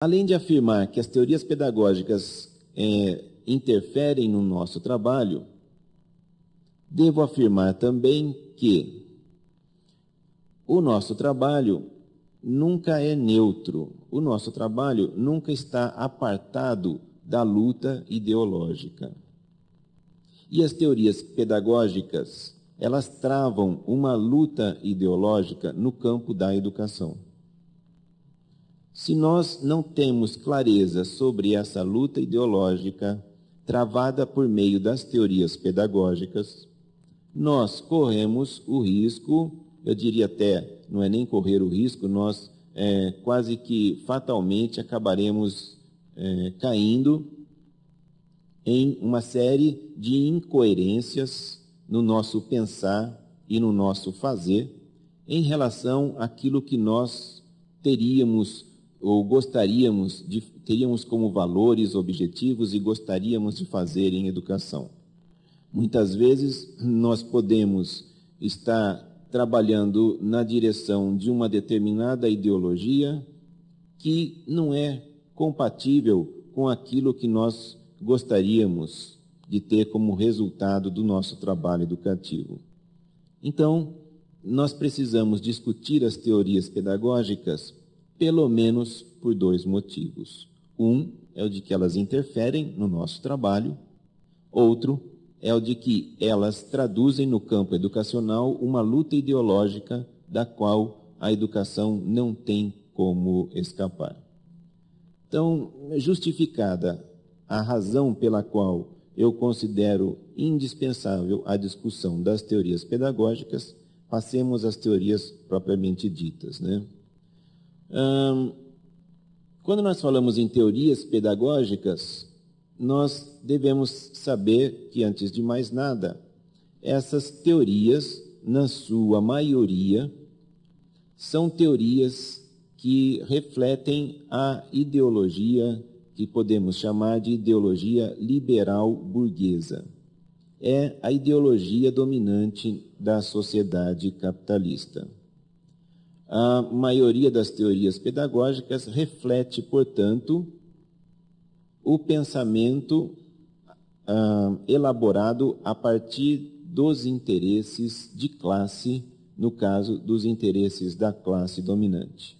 Além de afirmar que as teorias pedagógicas interferem no nosso trabalho, devo afirmar também que o nosso trabalho nunca é neutro, o nosso trabalho nunca está apartado da luta ideológica. E as teorias pedagógicas, elas travam uma luta ideológica no campo da educação. Se nós não temos clareza sobre essa luta ideológica travada por meio das teorias pedagógicas, nós corremos o risco, eu diria até, não é nem correr o risco, nós quase que fatalmente acabaremos caindo em uma série de incoerências no nosso pensar e no nosso fazer em relação àquilo que nós teríamos ou teríamos como valores, objetivos e gostaríamos de fazer em educação. Muitas vezes nós podemos estar trabalhando na direção de uma determinada ideologia que não é compatível com aquilo que nós gostaríamos de ter como resultado do nosso trabalho educativo. Então, nós precisamos discutir as teorias pedagógicas pelo menos por dois motivos. Um é o de que elas interferem no nosso trabalho, outro é o de que elas traduzem no campo educacional uma luta ideológica da qual a educação não tem como escapar. Então, justificada a razão pela qual eu considero indispensável a discussão das teorias pedagógicas, passemos às teorias propriamente ditas, né? Quando nós falamos em teorias pedagógicas, nós devemos saber que, antes de mais nada, essas teorias, na sua maioria, são teorias que refletem a ideologia que podemos chamar de ideologia liberal burguesa. É a ideologia dominante da sociedade capitalista. A maioria das teorias pedagógicas reflete, portanto, o pensamento elaborado a partir dos interesses de classe, no caso dos interesses da classe dominante.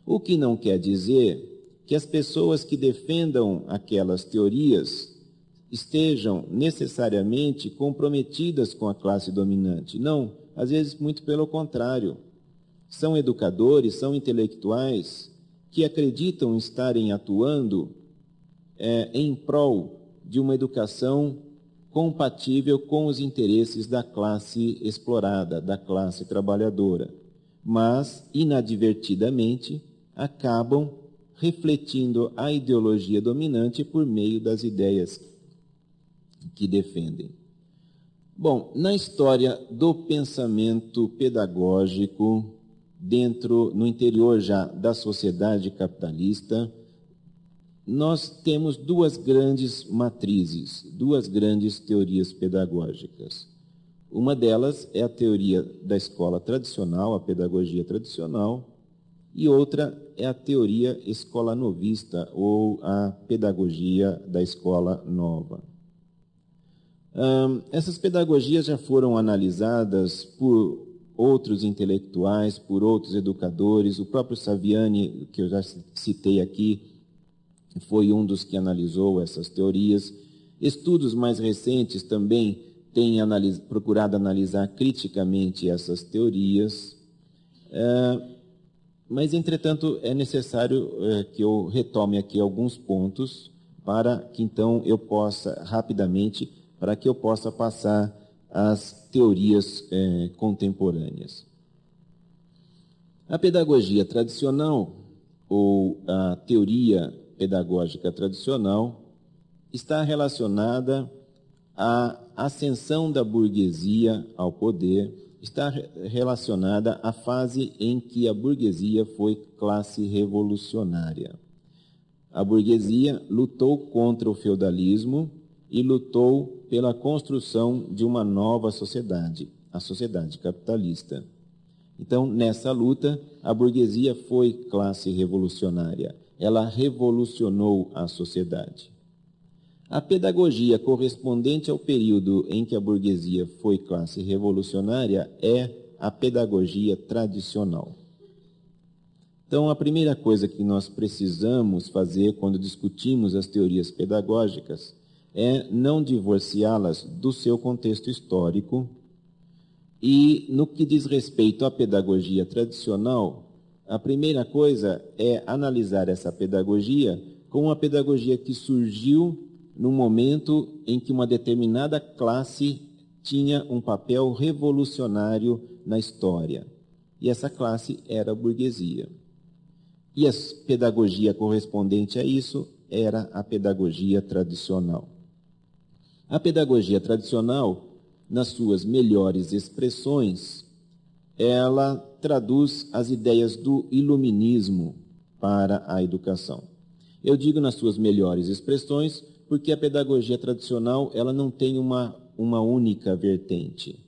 O que não quer dizer que as pessoas que defendam aquelas teorias estejam necessariamente comprometidas com a classe dominante. Não, às vezes muito pelo contrário. São educadores, são intelectuais que acreditam estarem atuando em prol de uma educação compatível com os interesses da classe explorada, da classe trabalhadora, mas, inadvertidamente, acabam refletindo a ideologia dominante por meio das ideias que defendem. Bom, na história do pensamento pedagógico, no interior já da sociedade capitalista, nós temos duas grandes matrizes, duas grandes teorias pedagógicas. Uma delas é a teoria da escola tradicional, a pedagogia tradicional, e outra é a teoria escola novista, ou a pedagogia da escola nova. Essas pedagogias já foram analisadas por outros intelectuais, por outros educadores. O próprio Saviani, que eu já citei aqui, foi um dos que analisou essas teorias. Estudos mais recentes também têm procurado analisar criticamente essas teorias. Mas, entretanto, é necessário que eu retome aqui alguns pontos para que, então, eu possa, rapidamente, para que eu possa passar às teorias contemporâneas. A pedagogia tradicional, ou a teoria pedagógica tradicional, está relacionada à ascensão da burguesia ao poder, está relacionada à fase em que a burguesia foi classe revolucionária. A burguesia lutou contra o feudalismo e lutou pela construção de uma nova sociedade, a sociedade capitalista. Então, nessa luta, a burguesia foi classe revolucionária. ela revolucionou a sociedade. A pedagogia correspondente ao período em que a burguesia foi classe revolucionária é a pedagogia tradicional. Então, a primeira coisa que nós precisamos fazer quando discutimos as teorias pedagógicas é não divorciá-las do seu contexto histórico. E, no que diz respeito à pedagogia tradicional, a primeira coisa é analisar essa pedagogia como uma pedagogia que surgiu no momento em que uma determinada classe tinha um papel revolucionário na história. E essa classe era a burguesia. E a pedagogia correspondente a isso era a pedagogia tradicional. A pedagogia tradicional, nas suas melhores expressões, ela traduz as ideias do iluminismo para a educação. Eu digo nas suas melhores expressões porque a pedagogia tradicional ela não tem uma única vertente.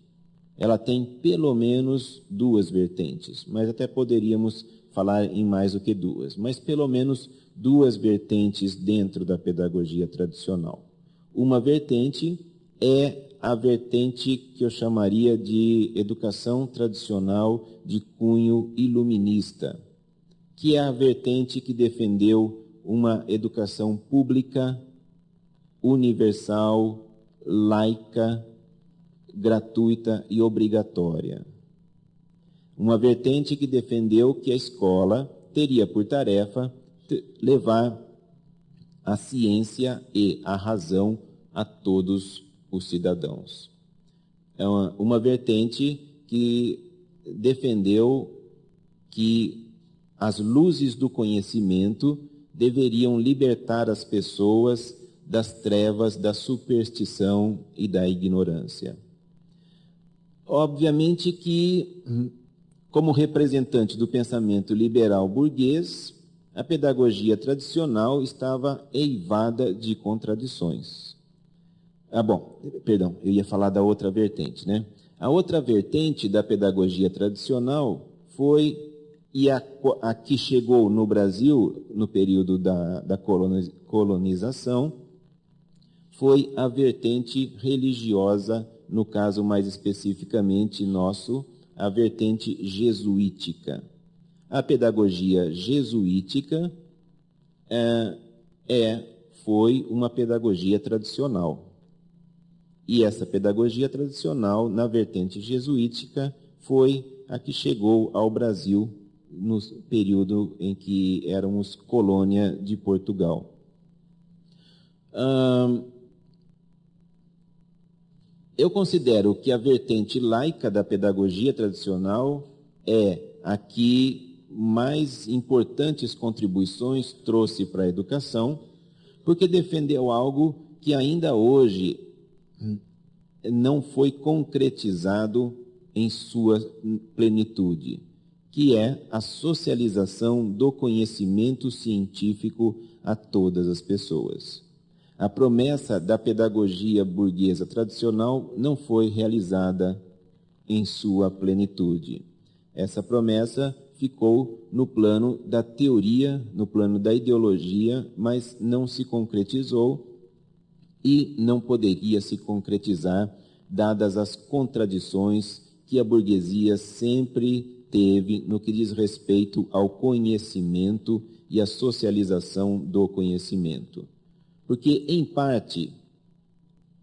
Ela tem pelo menos duas vertentes, mas até poderíamos falar em mais do que duas, mas pelo menos duas vertentes dentro da pedagogia tradicional. Uma vertente é a vertente que eu chamaria de educação tradicional de cunho iluminista, que é a vertente que defendeu uma educação pública, universal, laica, gratuita e obrigatória. Uma vertente que defendeu que a escola teria por tarefa levar a ciência e a razão a todos os cidadãos. É uma vertente que defendeu que as luzes do conhecimento deveriam libertar as pessoas das trevas, da superstição e da ignorância. Obviamente que, como representante do pensamento liberal burguês, a pedagogia tradicional estava eivada de contradições. Eu ia falar da outra vertente, né? A outra vertente da pedagogia tradicional foi, e a que chegou no Brasil no período da colonização, foi a vertente religiosa, no caso mais especificamente nosso, a vertente jesuítica. A pedagogia jesuítica foi uma pedagogia tradicional. E essa pedagogia tradicional, na vertente jesuítica, foi a que chegou ao Brasil no período em que éramos colônia de Portugal. Eu considero que a vertente laica da pedagogia tradicional é a que mais importantes contribuições trouxe para a educação, porque defendeu algo que ainda hoje não foi concretizado em sua plenitude, que é a socialização do conhecimento científico a todas as pessoas. A promessa da pedagogia burguesa tradicional não foi realizada em sua plenitude. Essa promessa ficou no plano da teoria, no plano da ideologia, mas não se concretizou e não poderia se concretizar, dadas as contradições que a burguesia sempre teve no que diz respeito ao conhecimento e à socialização do conhecimento. Porque, em parte,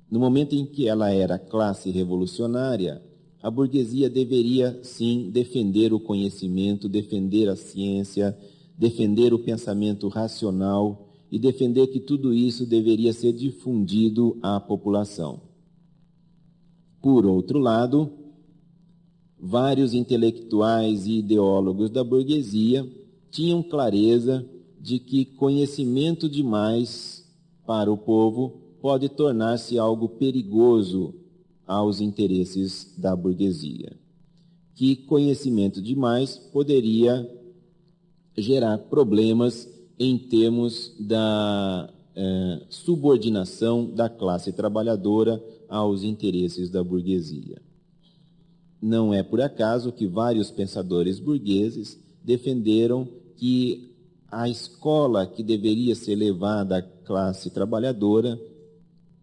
no momento em que ela era classe revolucionária, a burguesia deveria, sim, defender o conhecimento, defender a ciência, defender o pensamento racional e defender que tudo isso deveria ser difundido à população. Por outro lado, vários intelectuais e ideólogos da burguesia tinham clareza de que conhecimento demais para o povo pode tornar-se algo perigoso aos interesses da burguesia. Que conhecimento demais poderia gerar problemas em termos da subordinação da classe trabalhadora aos interesses da burguesia. Não é por acaso que vários pensadores burgueses defenderam que a escola que deveria ser levada à classe trabalhadora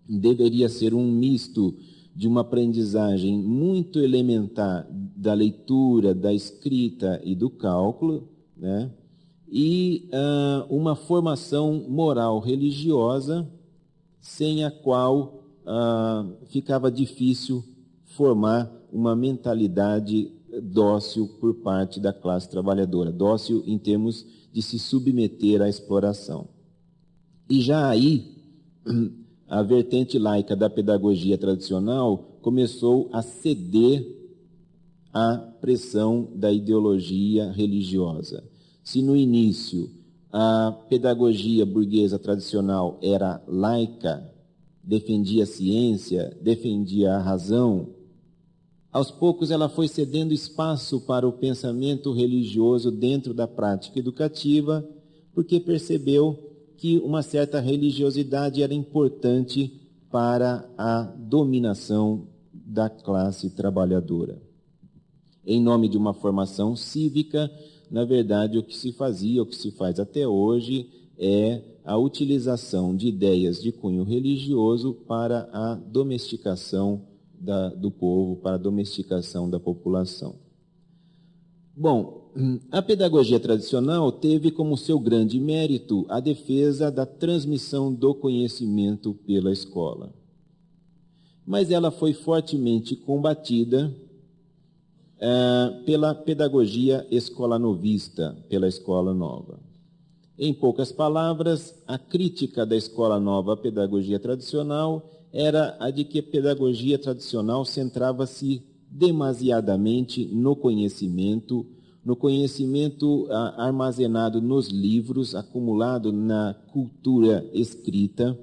deveria ser um misto de uma aprendizagem muito elementar da leitura, da escrita e do cálculo, né? E uma formação moral religiosa, sem a qual ficava difícil formar uma mentalidade dócil por parte da classe trabalhadora, dócil em termos de se submeter à exploração. E já aí, a vertente laica da pedagogia tradicional começou a ceder à pressão da ideologia religiosa. Se no início a pedagogia burguesa tradicional era laica, defendia a ciência, defendia a razão, aos poucos ela foi cedendo espaço para o pensamento religioso dentro da prática educativa, porque percebeu que uma certa religiosidade era importante para a dominação da classe trabalhadora. Em nome de uma formação cívica, na verdade, o que se fazia, o que se faz até hoje, é a utilização de ideias de cunho religioso para a domesticação do povo, para a domesticação da população. Bom, a pedagogia tradicional teve como seu grande mérito a defesa da transmissão do conhecimento pela escola. Mas ela foi fortemente combatida pela pedagogia escolanovista, pela escola nova. Em poucas palavras, a crítica da escola nova à pedagogia tradicional era a de que a pedagogia tradicional centrava-se demasiadamente no conhecimento armazenado nos livros, acumulado na cultura escrita,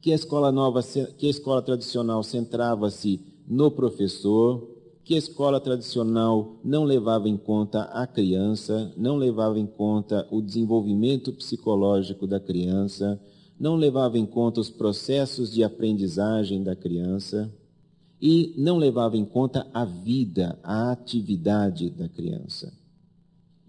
que a escola tradicional centrava-se no professor, que a escola tradicional não levava em conta a criança, não levava em conta o desenvolvimento psicológico da criança, não levava em conta os processos de aprendizagem da criança e não levava em conta a vida, a atividade da criança.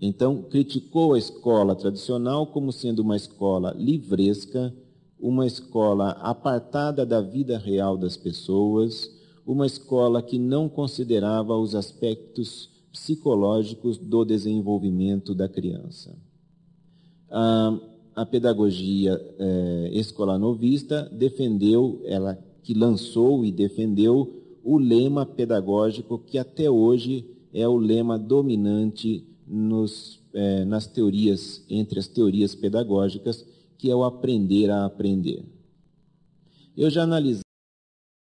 Então, criticou a escola tradicional como sendo uma escola livresca, uma escola apartada da vida real das pessoas, uma escola que não considerava os aspectos psicológicos do desenvolvimento da criança. A pedagogia escolanovista defendeu, ela que lançou e defendeu o lema pedagógico que até hoje é o lema dominante nas teorias, entre as teorias pedagógicas, que é o aprender a aprender. Eu já analisei